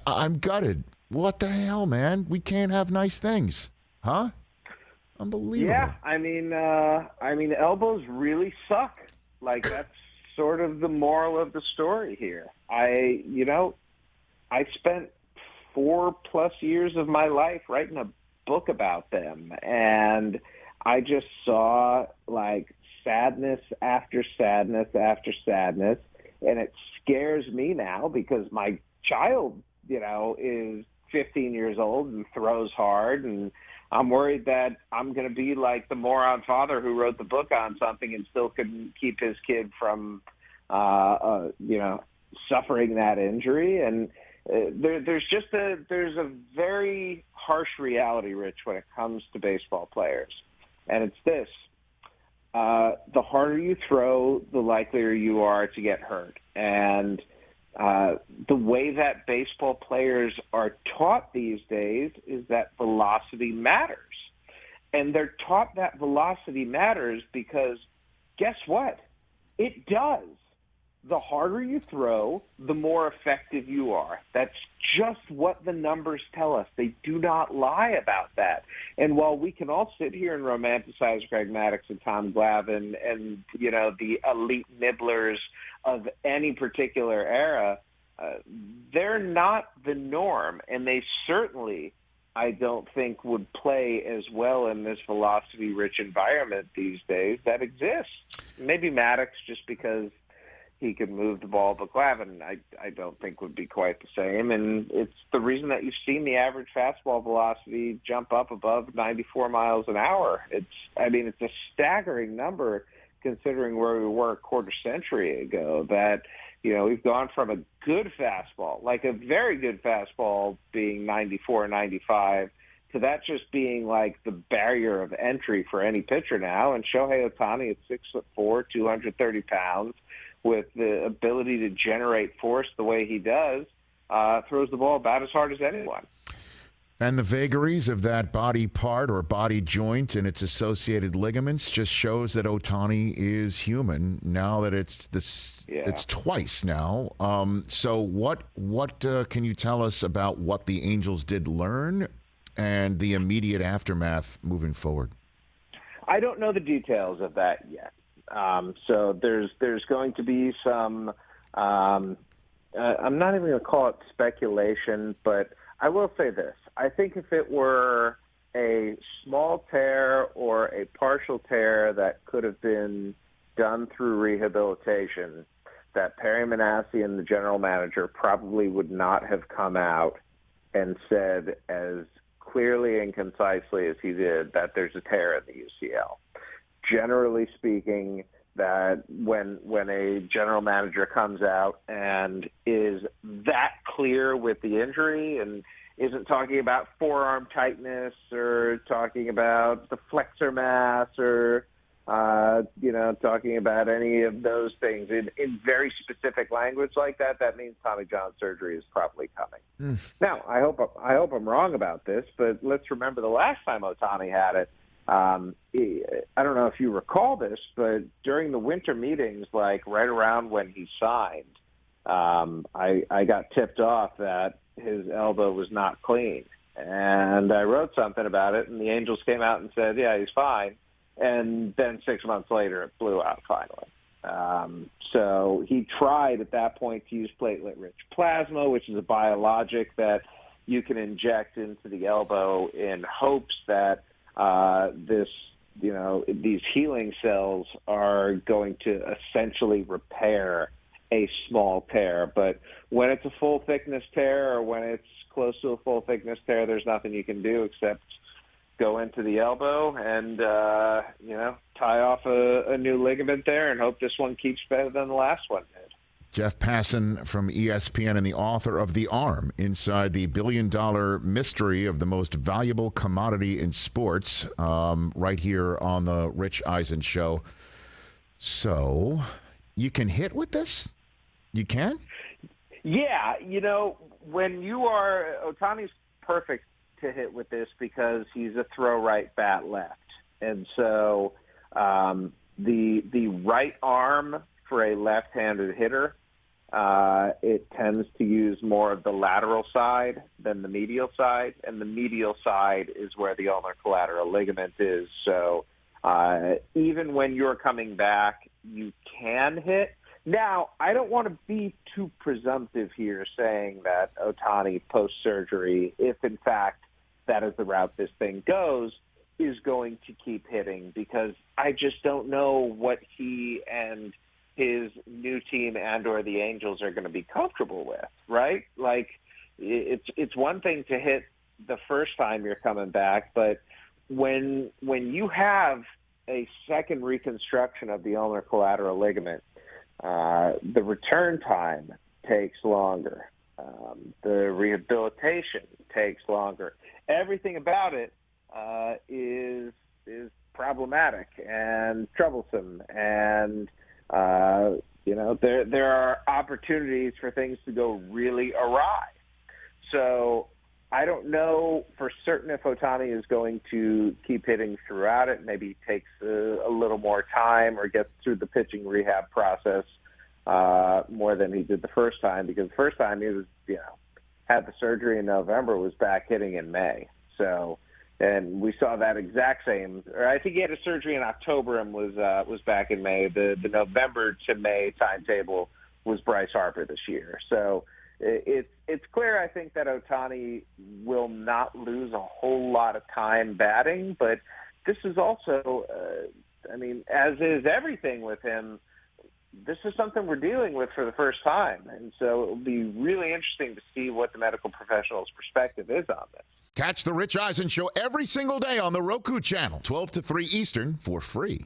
I'm gutted. What the hell, man? We can't have nice things, huh? Unbelievable. Yeah, elbows really suck. Like, that's sort of the moral of the story here. I spent 4+ years of my life writing a book about them, and I just saw like sadness after sadness after sadness, and it scares me now because my child, is 15 years old and throws hard, and I'm worried that I'm going to be like the moron father who wrote the book on something and still couldn't keep his kid from, suffering that injury. And there's a very harsh reality, Rich, when it comes to baseball players, and it's this: the harder you throw, the likelier you are to get hurt. And the way that baseball players are taught these days is that velocity matters. And they're taught that velocity matters because guess what? It does. The harder you throw, the more effective you are. That's just what the numbers tell us. They do not lie about that. And while we can all sit here and romanticize Greg Maddux and Tom Glavine and, the elite nibblers of any particular era, they're not the norm. And they certainly, I don't think, would play as well in this velocity-rich environment these days that exists. Maybe Maddux just because he could move the ball, but Glavine, I don't think would be quite the same. And it's the reason that you've seen the average fastball velocity jump up above 94 miles an hour. It's a staggering number considering where we were a quarter century ago, that, we've gone from a good fastball, like a very good fastball being 94, 95, to that just being like the barrier of entry for any pitcher now. And Shohei Ohtani at 6'4", 230 pounds, with the ability to generate force the way he does, throws the ball about as hard as anyone. And the vagaries of that body part or body joint and its associated ligaments just shows that Ohtani is human. Now that it's twice now. So what can you tell us about what the Angels did learn and the immediate aftermath moving forward? I don't know the details of that yet. So there's going to be some, I'm not even going to call it speculation, but I will say this. I think if it were a small tear or a partial tear that could have been done through rehabilitation, that Perry Manassi and the general manager probably would not have come out and said as clearly and concisely as he did that there's a tear in the UCL. Generally speaking, that when a general manager comes out and is that clear with the injury and isn't talking about forearm tightness or talking about the flexor mass or, talking about any of those things in very specific language like that, that means Tommy John surgery is probably coming. Now, I hope I'm wrong about this, but let's remember the last time Ohtani had it. I don't know if you recall this, but during the winter meetings, like right around when he signed, I got tipped off that his elbow was not clean. And I wrote something about it, and the Angels came out and said, yeah, he's fine. And then 6 months later, it blew out finally. So he tried at that point to use platelet-rich plasma, which is a biologic that you can inject into the elbow in hopes that these healing cells are going to essentially repair a small tear. But when it's a full thickness tear or when it's close to a full thickness tear, there's nothing you can do except go into the elbow and, tie off a new ligament there and hope this one keeps better than the last one did. Jeff Passan from ESPN and the author of The Arm, Inside the Billion-Dollar Mystery of the Most Valuable Commodity in Sports, right here on the Rich Eisen Show. So, you can hit with this? You can? Yeah, when you are, Ohtani's perfect to hit with this because he's a throw right, bat left. And so the right arm for a left-handed hitter it tends to use more of the lateral side than the medial side, and the medial side is where the ulnar collateral ligament is. So even when you're coming back, you can hit. Now, I don't want to be too presumptive here saying that Ohtani post-surgery, if in fact that is the route this thing goes, is going to keep hitting, because I just don't know what he and his new team and or the Angels are going to be comfortable with, right? Like, it's one thing to hit the first time you're coming back, but when you have a second reconstruction of the ulnar collateral ligament, the return time takes longer. The rehabilitation takes longer. Everything about it is problematic and troublesome, and there are opportunities for things to go really awry. So I don't know for certain if Ohtani is going to keep hitting throughout it. Maybe he takes a little more time or gets through the pitching rehab process more than he did the first time, because the first time he was, had the surgery in November, was back hitting in May. So, and we saw that exact same, or I think he had a surgery in October and was back in May. The November to May timetable was Bryce Harper this year. So it's clear, I think, that Ohtani will not lose a whole lot of time batting, but this is also, as is everything with him, this is something we're dealing with for the first time. And so it will be really interesting to see what the medical professional's perspective is on this. Catch the Rich Eisen Show every single day on the Roku channel, 12 to 3 Eastern, for free.